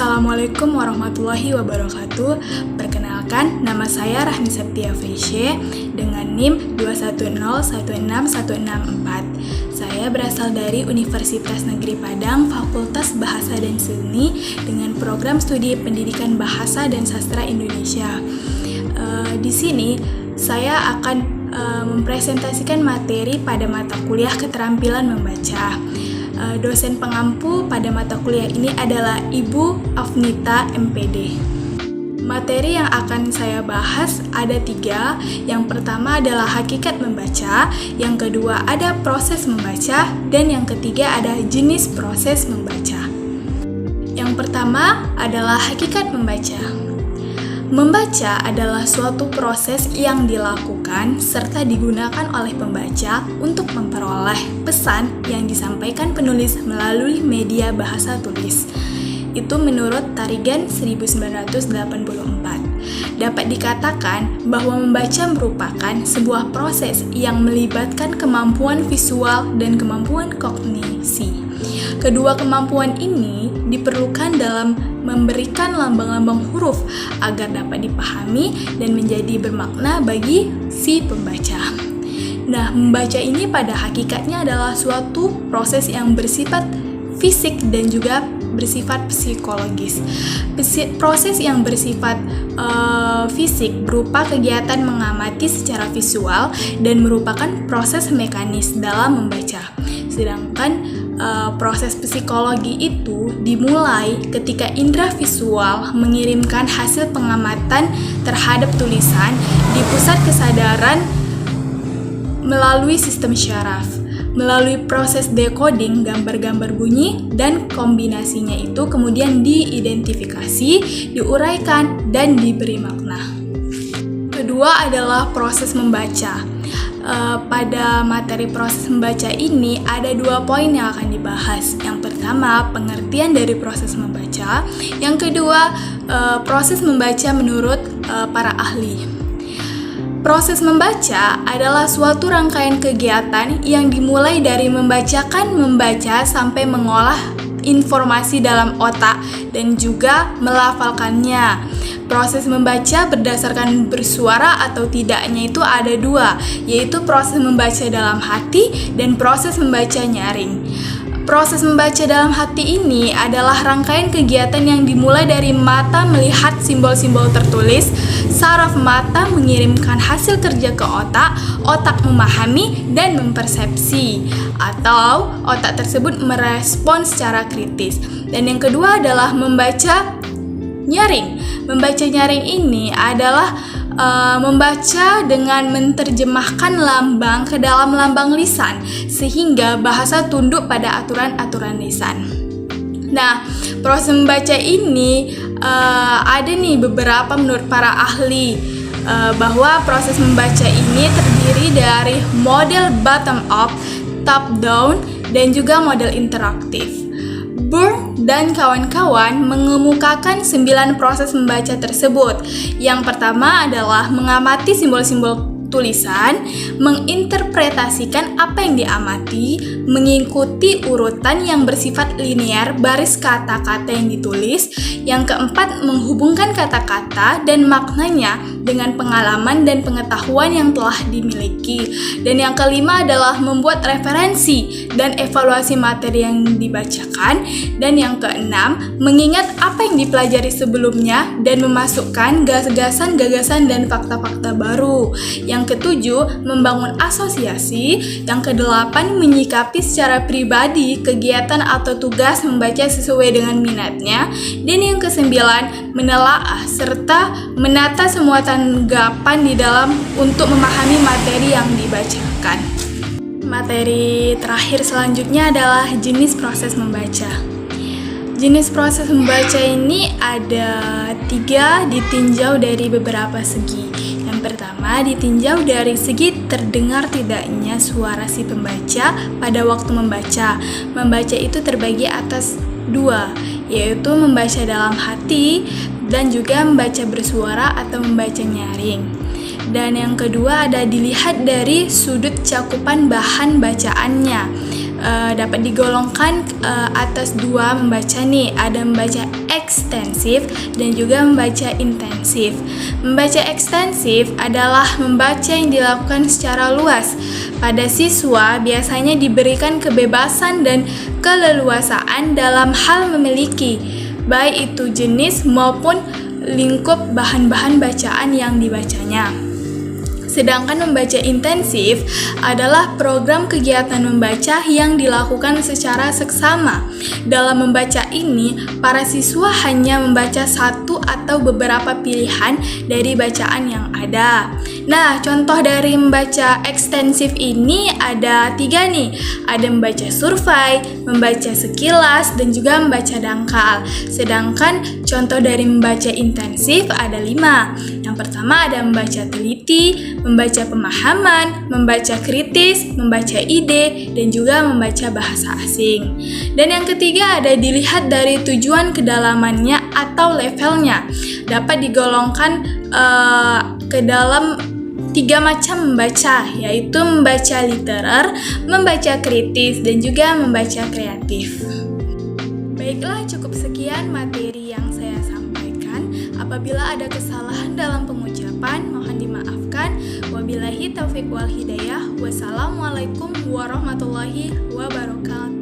Assalamualaikum warahmatullahi wabarakatuh. Perkenalkan, nama saya Rahmi Septia Feisye dengan NIM 210161664. Saya berasal dari Universitas Negeri Padang, Fakultas Bahasa dan Seni dengan program studi Pendidikan Bahasa dan Sastra Indonesia. Di sini saya akan mempresentasikan materi pada mata kuliah keterampilan membaca. Dosen pengampu pada mata kuliah ini adalah Ibu Afnita MPD. Materi yang akan saya bahas ada 3. Yang pertama adalah hakikat membaca, yang kedua ada proses membaca, dan yang ketiga ada jenis proses membaca. Yang pertama adalah hakikat membaca. Membaca adalah suatu proses yang dilakukan serta digunakan oleh pembaca untuk memperoleh pesan yang disampaikan penulis melalui media bahasa tulis. Itu menurut Tarigan 1984. Dapat dikatakan bahwa membaca merupakan sebuah proses yang melibatkan kemampuan visual dan kemampuan kognisi. Kedua kemampuan ini diperlukan dalam memberikan lambang-lambang huruf agar dapat dipahami dan menjadi bermakna bagi si pembaca. Nah, membaca ini pada hakikatnya adalah suatu proses yang bersifat fisik dan juga bersifat psikologis. Proses yang bersifat fisik berupa kegiatan mengamati secara visual dan merupakan proses mekanis dalam membaca. Sedangkan proses psikologi itu dimulai ketika indera visual mengirimkan hasil pengamatan terhadap tulisan di pusat kesadaran melalui sistem syaraf. Melalui proses decoding gambar-gambar bunyi dan kombinasinya itu kemudian diidentifikasi, diuraikan, dan diberi makna. Kedua adalah proses membaca. Pada materi proses membaca ini ada 2 poin yang akan dibahas. Yang pertama, pengertian dari proses membaca. Yang kedua, proses membaca menurut para ahli. Proses membaca adalah suatu rangkaian kegiatan yang dimulai dari membaca sampai mengolah informasi dalam otak dan juga melafalkannya. Proses membaca berdasarkan bersuara atau tidaknya itu ada 2, yaitu proses membaca dalam hati dan proses membaca nyaring. Proses membaca dalam hati ini adalah rangkaian kegiatan yang dimulai dari mata melihat simbol-simbol tertulis, saraf mata mengirimkan hasil kerja ke otak, otak memahami dan mempersepsi, atau otak tersebut merespon secara kritis. Dan yang kedua adalah membaca nyaring. Membaca nyaring ini adalah membaca dengan menerjemahkan lambang ke dalam lambang lisan sehingga bahasa tunduk pada aturan-aturan lisan. Nah, proses membaca ini ada nih beberapa menurut para ahli bahwa proses membaca ini terdiri dari model bottom up, top down, dan juga model interaktif. Burr dan kawan-kawan mengemukakan 9 proses membaca tersebut. Yang pertama adalah mengamati simbol-simbol tulisan, menginterpretasikan apa yang diamati, mengikuti urutan yang bersifat linear baris kata-kata yang ditulis. Yang keempat, menghubungkan kata-kata dan maknanya dengan pengalaman dan pengetahuan yang telah dimiliki. Dan yang kelima adalah membuat referensi dan evaluasi materi yang dibacakan. Dan yang keenam, mengingat apa yang dipelajari sebelumnya dan memasukkan gagasan dan fakta-fakta baru. Yang ketujuh, membangun asosiasi. Yang kedelapan, menyikapi secara pribadi kegiatan atau tugas membaca sesuai dengan minatnya. Dan yang kesembilan, menelaah serta menata semua tanggapan di dalam untuk memahami materi yang dibacakan. Materi terakhir selanjutnya adalah jenis proses membaca. Jenis proses membaca ini ada 3 ditinjau dari beberapa segi. Yang pertama, ditinjau dari segi terdengar tidaknya suara si pembaca pada waktu membaca. Membaca itu terbagi atas 2, yaitu membaca dalam hati dan juga membaca bersuara atau membaca nyaring. Dan yang kedua ada dilihat dari sudut cakupan bahan bacaannya. dapat digolongkan atas dua membaca nih, ada membaca ekstensif dan juga membaca intensif. Membaca ekstensif adalah membaca yang dilakukan secara luas. Pada siswa biasanya diberikan kebebasan dan keleluasaan dalam hal memiliki, baik itu jenis maupun lingkup bahan-bahan bacaan yang dibacanya. Sedangkan membaca intensif adalah program kegiatan membaca yang dilakukan secara seksama. Dalam membaca ini, para siswa hanya membaca satu atau beberapa pilihan dari bacaan yang ada. Nah, contoh dari membaca ekstensif ini ada 3 nih. Ada membaca survei, membaca sekilas, dan juga membaca dangkal. Sedangkan contoh dari membaca intensif ada 5. Yang pertama ada membaca teliti, membaca pemahaman, membaca kritis, membaca ide, dan juga membaca bahasa asing. Dan yang ketiga ada dilihat dari tujuan kedalamannya atau levelnya. Dapat digolongkan ke dalam 3 macam membaca, yaitu membaca literer, membaca kritis, dan juga membaca kreatif. Baiklah, cukup sekian materi yang saya sampaikan. Apabila ada kesalahan dalam pengucapan, mohon dimaafkan. Wabillahi taufiq wal hidayah. Wassalamualaikum warahmatullahi wabarakatuh.